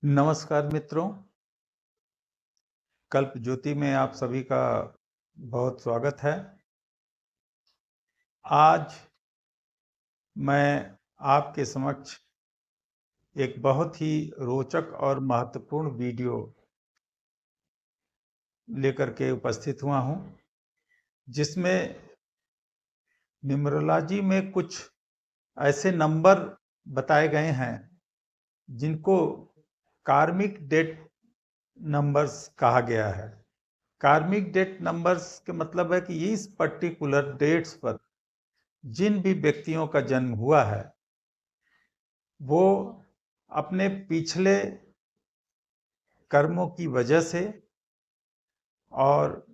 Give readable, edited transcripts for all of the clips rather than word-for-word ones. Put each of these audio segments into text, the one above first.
नमस्कार मित्रों, कल्प ज्योति में आप सभी का बहुत स्वागत है। आज मैं आपके समक्ष एक बहुत ही रोचक और महत्वपूर्ण वीडियो लेकर के उपस्थित हुआ हूं, जिसमें न्यूमरोलॉजी में कुछ ऐसे नंबर बताए गए हैं जिनको कार्मिक डेट नंबर्स कहा गया है। कार्मिक डेट नंबर्स के मतलब है कि इस पर्टिकुलर डेट्स पर जिन भी व्यक्तियों का जन्म हुआ है वो अपने पिछले कर्मों की वजह से और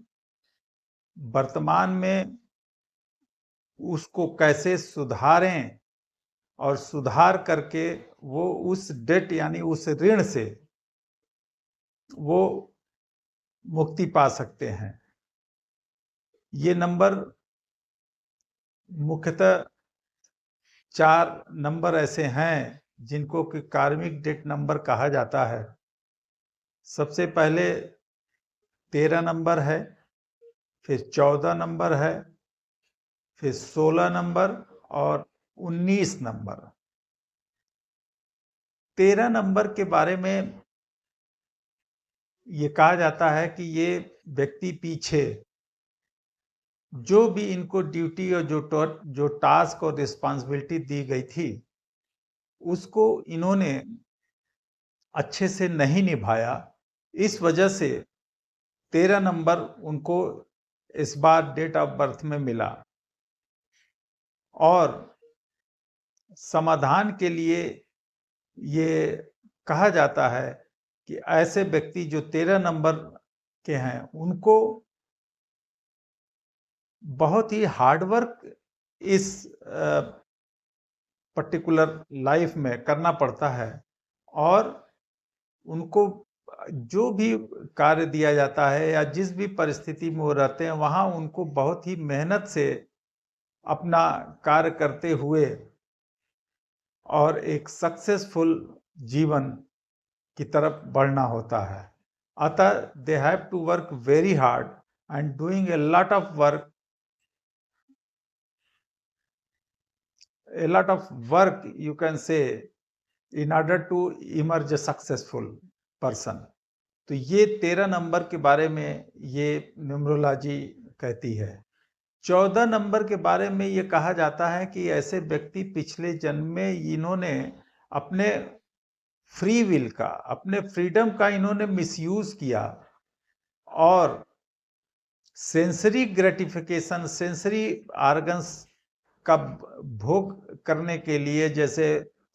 वर्तमान में उसको कैसे सुधारें और सुधार करके वो उस डेट यानी उस ऋण से वो मुक्ति पा सकते हैं। ये नंबर मुख्यतः 4 नंबर ऐसे हैं जिनको कि कार्मिक डेट नंबर कहा जाता है। सबसे पहले 13 नंबर है, फिर 14 नंबर है, फिर 16 नंबर और 19 नंबर। 13 नंबर के बारे में ये कहा जाता है कि ये व्यक्ति पीछे जो भी इनको ड्यूटी और जो टास्क और रिस्पांसिबिलिटी दी गई थी उसको इन्होंने अच्छे से नहीं निभाया। इस वजह से 13 नंबर उनको इस बार डेट ऑफ बर्थ में मिला और समाधान के लिए ये कहा जाता है कि ऐसे व्यक्ति जो 13 नंबर के हैं उनको बहुत ही हार्ड वर्क इस पर्टिकुलर लाइफ में करना पड़ता है और उनको जो भी कार्य दिया जाता है या जिस भी परिस्थिति में वो रहते हैं वहाँ उनको बहुत ही मेहनत से अपना कार्य करते हुए और एक सक्सेसफुल जीवन की तरफ बढ़ना होता है। अतः they have to work very hard and doing a lot of work you can say in order to emerge a successful person। तो ये 13 नंबर के बारे में ये न्यूमरोलॉजी कहती है। 14 नंबर के बारे में ये कहा जाता है कि ऐसे व्यक्ति पिछले जन्म में इन्होंने अपने फ्री विल का, अपने फ्रीडम का इन्होंने मिसयूज किया और सेंसरी ग्रेटिफिकेशन, सेंसरी ऑर्गन्स का भोग करने के लिए, जैसे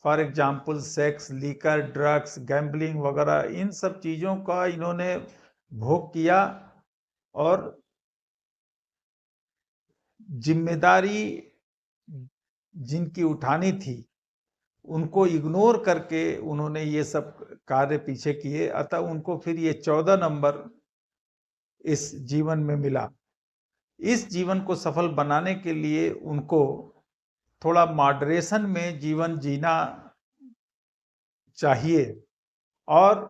for example sex, liquor, drugs, gambling वगैरह, इन सब चीज़ों का इन्होंने भोग किया और जिम्मेदारी जिनकी उठानी थी उनको इग्नोर करके उन्होंने ये सब कार्य पीछे किए। अतः उनको फिर ये 14 नंबर इस जीवन में मिला। इस जीवन को सफल बनाने के लिए उनको थोड़ा मॉडरेशन में जीवन जीना चाहिए और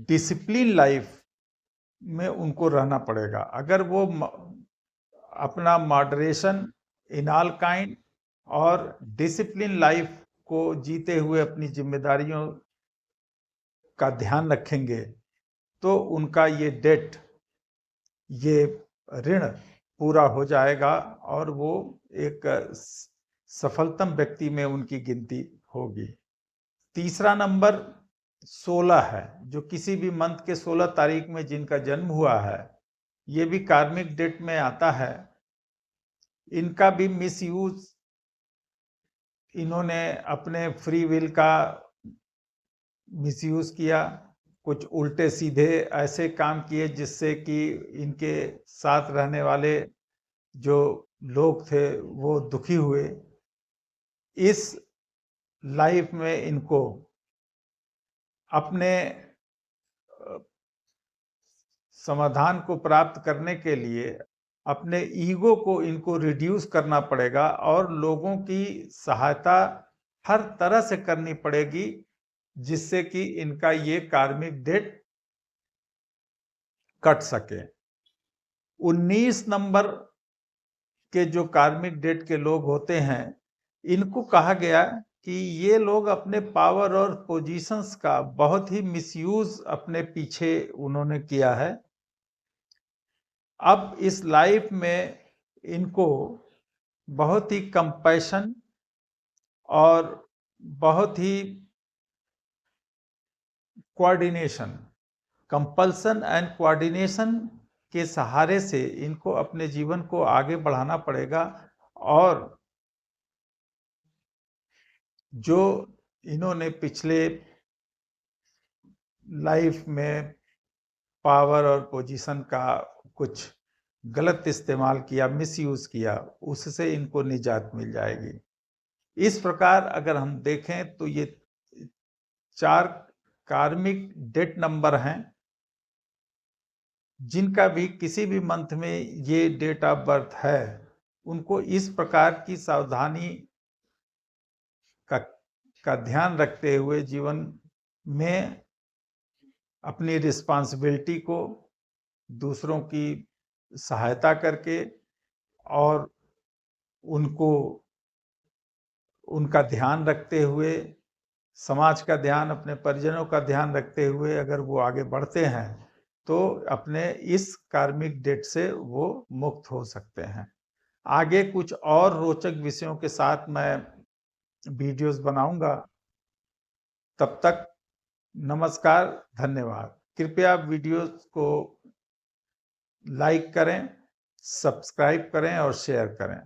डिसिप्लिन लाइफ में उनको रहना पड़ेगा। अगर वो अपना मॉडरेशन इन ऑल काइंड और डिसिप्लिन लाइफ को जीते हुए अपनी जिम्मेदारियों का ध्यान रखेंगे तो उनका ये डेट, ये ऋण पूरा हो जाएगा और वो एक सफलतम व्यक्ति में उनकी गिनती होगी। तीसरा नंबर 16 है, जो किसी भी मंथ के 16 तारीख में जिनका जन्म हुआ है, ये भी कार्मिक डेट में आता है। इनका भी मिसयूज, इन्होंने अपने फ्री विल का मिसयूज किया, कुछ उल्टे सीधे ऐसे काम किए जिससे कि इनके साथ रहने वाले जो लोग थे वो दुखी हुए। इस लाइफ में इनको अपने समाधान को प्राप्त करने के लिए अपने ईगो को इनको रिड्यूस करना पड़ेगा और लोगों की सहायता हर तरह से करनी पड़ेगी जिससे कि इनका ये कार्मिक डेट कट सके। 19 नंबर के जो कार्मिक डेट के लोग होते हैं, इनको कहा गया कि ये लोग अपने पावर और पोजीशंस का बहुत ही मिसयूज अपने पीछे उन्होंने किया है। अब इस लाइफ में इनको बहुत ही कंपैशन और बहुत ही कोऑर्डिनेशन, कंपल्सन एंड कोऑर्डिनेशन के सहारे से इनको अपने जीवन को आगे बढ़ाना पड़ेगा। और जो इन्होंने पिछले लाइफ में पावर और पोजीशन का कुछ गलत इस्तेमाल किया, मिसयूज किया, उससे इनको निजात मिल जाएगी। इस प्रकार अगर हम देखें तो ये 4 कार्मिक डेट नंबर हैं, जिनका भी किसी भी मंथ में ये डेट ऑफ बर्थ है, उनको इस प्रकार की सावधानी का ध्यान रखते हुए जीवन में अपनी रिस्पॉन्सिबिलिटी को दूसरों की सहायता करके और उनको उनका ध्यान रखते हुए, समाज का ध्यान, अपने परिजनों का ध्यान रखते हुए अगर वो आगे बढ़ते हैं तो अपने इस कार्मिक डेट से वो मुक्त हो सकते हैं। आगे कुछ और रोचक विषयों के साथ मैं वीडियोस बनाऊंगा। तब तक नमस्कार, धन्यवाद। कृपया वीडियोस को लाइक करें, सब्सक्राइब करें और शेयर करें।